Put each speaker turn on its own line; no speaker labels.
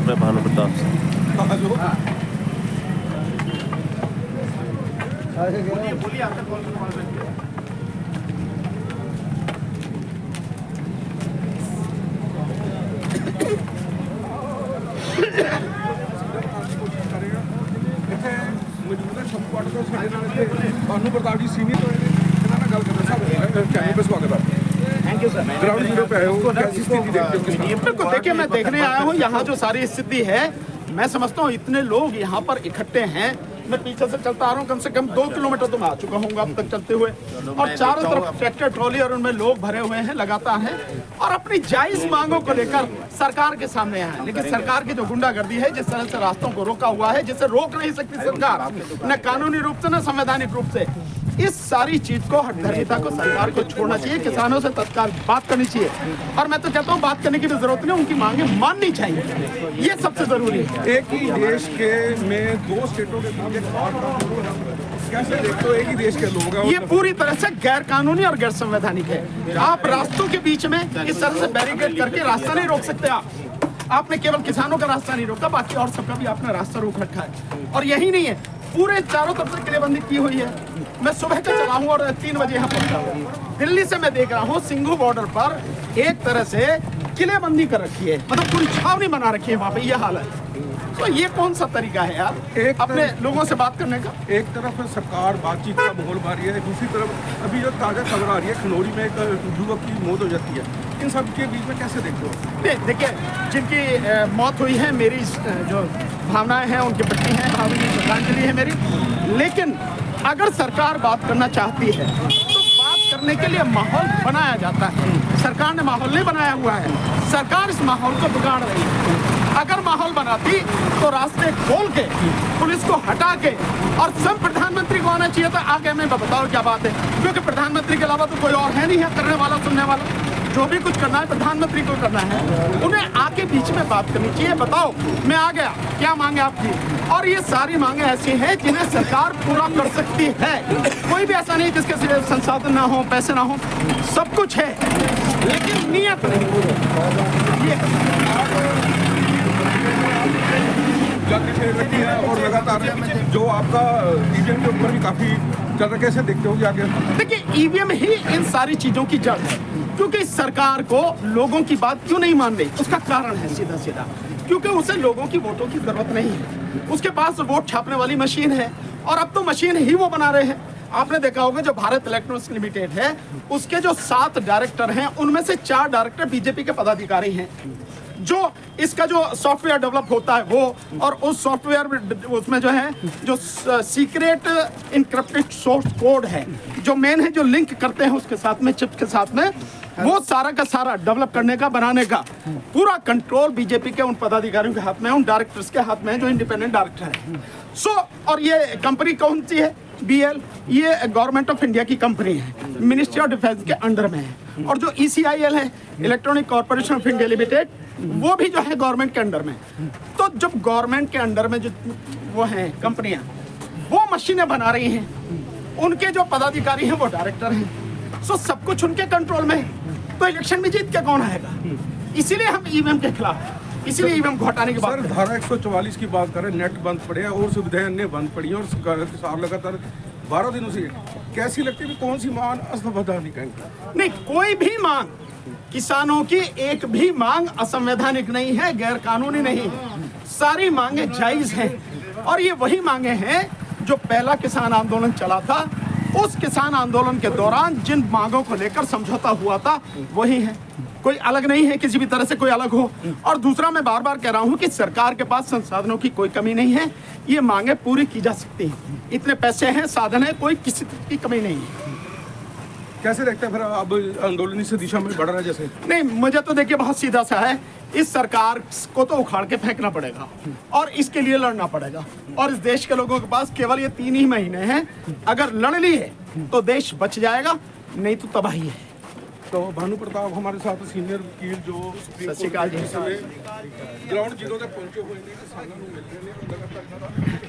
मैं भानु प्रताप सिंह।
भानु प्रताप जी सीनियर गल चैनल पे स्वागत है।
Thank you sir.
Ground zero पे आए हो, कैसी स्थिति देखते हो?
बिल्कुल, देखिए मैं देखने आया हूँ यहाँ जो सारी स्थिति है। मैं समझता हूँ इतने लोग यहाँ पर इकट्ठे हैं। मैं पीछे से चलता आ रहा हूँ, कम से कम 2 किलोमीटर तो मैं आ चुका हूँ अब तक चलते हुए, और चारों तरफ ट्रैक्टर ट्रॉली और उनमें लोग भरे हुए हैं लगातार हैं, और अपनी जायज मांगों को लेकर सरकार के सामने आए हैं। लेकिन सरकार की जो गुंडागर्दी है, जिस तरह से रास्तों को रोका हुआ है, जिसे रोक नहीं सकती सरकार, न कानूनी रूप से न संवैधानिक रूप से, इस सारी चीज को हठधर्मिता को सरकार को छोड़ना चाहिए। किसानों से तत्काल बात करनी चाहिए, और मैं तो कहता हूँ बात करने की भी जरूरत नहीं, उनकी मांगे माननी चाहिए, ये सबसे जरूरी है।
एक ही देश के में 2 स्टेटों के बीच कैसे देखते हो? एक ही देश के लोग हैं,
ये पूरी तरह से गैर कानूनी और गैर संवैधानिक है। आप रास्तों के बीच में इस तरह से बैरिकेड करके रास्ता नहीं रोक सकते। आपने केवल किसानों का रास्ता नहीं रोका, बाकी और सबका भी आपने रास्ता रोक रखा है। और यही नहीं है, पूरे चारों तरफ से किलेबंदी की हुई है। मैं सुबह का चला हूँ और 3 बजे यहाँ पहुंचा हूँ। दिल्ली से मैं देख रहा हूँ सिंघू बॉर्डर पर एक तरह से किलेबंदी कर रखी है, मतलब पूरी छावनी बना रखी है वहाँ पे, ये हाल है। तो ये कौन सा तरीका है यार अपने लोगों से बात करने का?
एक तरफ सरकार बातचीत का माहौल बना रही है, दूसरी तरफ अभी जो ताज़ा खबर आ रही है खनौरी में एक युवक की मौत हो जाती है। इन सब के बीच में कैसे देखते हो?
देखिए, जिनकी मौत हुई है, मेरी जो भावनाएं हैं उनके प्रति हैं, भावनाएं श्रद्धांजलि है मेरी। लेकिन अगर सरकार बात करना चाहती है तो बात करने के लिए माहौल बनाया जाता है। सरकार ने माहौल नहीं बनाया हुआ है, सरकार इस माहौल को बिगाड़ रही है। अगर माहौल बनाती तो रास्ते खोल के पुलिस को हटा के और सब प्रधानमंत्री को आना चाहिए था आगे। मैं बताओ क्या बात है, क्योंकि प्रधानमंत्री के अलावा तो कोई और है नहीं है करने वाला, सुनने वाला। जो भी कुछ करना है प्रधानमंत्री को करना है, उन्हें आके बीच में बात करनी चाहिए। बताओ, मैं आ गया, क्या मांगे आपकी? और ये सारी मांगे ऐसी हैं जिन्हें सरकार पूरा कर सकती है। कोई भी ऐसा नहीं जिसके संसाधन ना हो, पैसे ना हो, सब कुछ है, लेकिन नियत नहीं। ये
है और लगातार जो आपका ईवीएम के ऊपर भी काफी ज्यादा, कैसे देखते हो आगे?
देखिए, ईवीएम ही इन सारी चीजों की जड़ है। क्योंकि सरकार को लोगों की बात क्यों नहीं मान रही, उसका कारण है सीधा सीधा, क्योंकि उसे लोगों की वोटों की जरूरत नहीं है। उसके पास वोट छापने वाली मशीन है, और अब तो मशीन ही वो बना रहे हैं। आपने देखा होगा जो भारत इलेक्ट्रॉनिक्स लिमिटेड है, उसके जो 7 डायरेक्टर हैं, उनमें से 4 डायरेक्टर बीजेपी के पदाधिकारी हैं। जो इसका जो सॉफ्टवेयर डेवलप होता है वो, और उस सॉफ्टवेयर उसमें जो है जो सीक्रेट इनक्रिप्टेड सोर्स कोड है, जो मेन है, जो लिंक करते हैं उसके साथ में, चिप के साथ में, वो सारा का सारा डेवलप करने का, बनाने का पूरा कंट्रोल बीजेपी के उन पदाधिकारियों के हाथ में, उन डायरेक्टर्स के हाथ में है जो इंडिपेंडेंट डायरेक्टर है। और ये कंपनी कौन सी है? BL, ये गवर्नमेंट ऑफ इंडिया की कंपनी है, मिनिस्ट्री ऑफ डिफेंस के अंडर में है। और जो ECIL है, electronic corporation of India limited, वो भी जो है गवर्नमेंट के अंडर में। तो जब गवर्नमेंट के अंडर में जो वो हैं कंपनियां, वो मशीनें बना रही हैं, उनके जो पदाधिकारी हैं वो डायरेक्टर हैं, सो सब कुछ उनके कंट्रोल में है। तो इलेक्शन में जीत के कौन आएगा? इसीलिए हम ईवीएम के खिलाफ हैं, इसीलिए ईवीएम घोटाने की बात
सर, धारा 144 की बात करें, नेट बंद पड़े हैं और सुविधाएं अन्य बंद पड़ी हैं, और सरकार लगातार 12 दिनों से कैसी लगती है? कौन सी मांग असंवैधानिक है?
नहीं, कोई भी मांग, किसानों की एक भी मांग असंवैधानिक नहीं है, गैर कानूनी नहीं है। सारी मांगे जायज हैं, और ये वही मांगे हैं जो पहला किसान आंदोलन चला था, उस किसान आंदोलन के दौरान जिन मांगों को लेकर समझौता हुआ था वही है। कोई अलग नहीं है, किसी भी तरह से कोई अलग हो। और दूसरा, मैं बार बार कह रहा हूं कि सरकार के पास संसाधनों की कोई कमी नहीं है, ये मांगे पूरी की जा सकती हैं। इतने पैसे हैं, साधन है, कोई किसी की कमी नहीं है।
कैसे देखते हैं फिर अब आंदोलन इस दिशा में बढ़ रहा है? जैसे
नहीं, मुझे तो देखिए बहुत सीधा सा है, इस सरकार को तो उखाड़ के फेंकना पड़ेगा और इसके लिए लड़ना पड़ेगा। और इस देश के लोगों के पास केवल ये 3 ही महीने हैं, अगर लड़ लिए तो देश बच जाएगा, नहीं तो तबाही है।
तो भानु प्रताप हमारे साथ सीनियर वकील जो
सत श्री अकाल जी,
ग्राउंड जीरो तक पहुंचे हुए हैं, किसानों को मिल रहे हैं।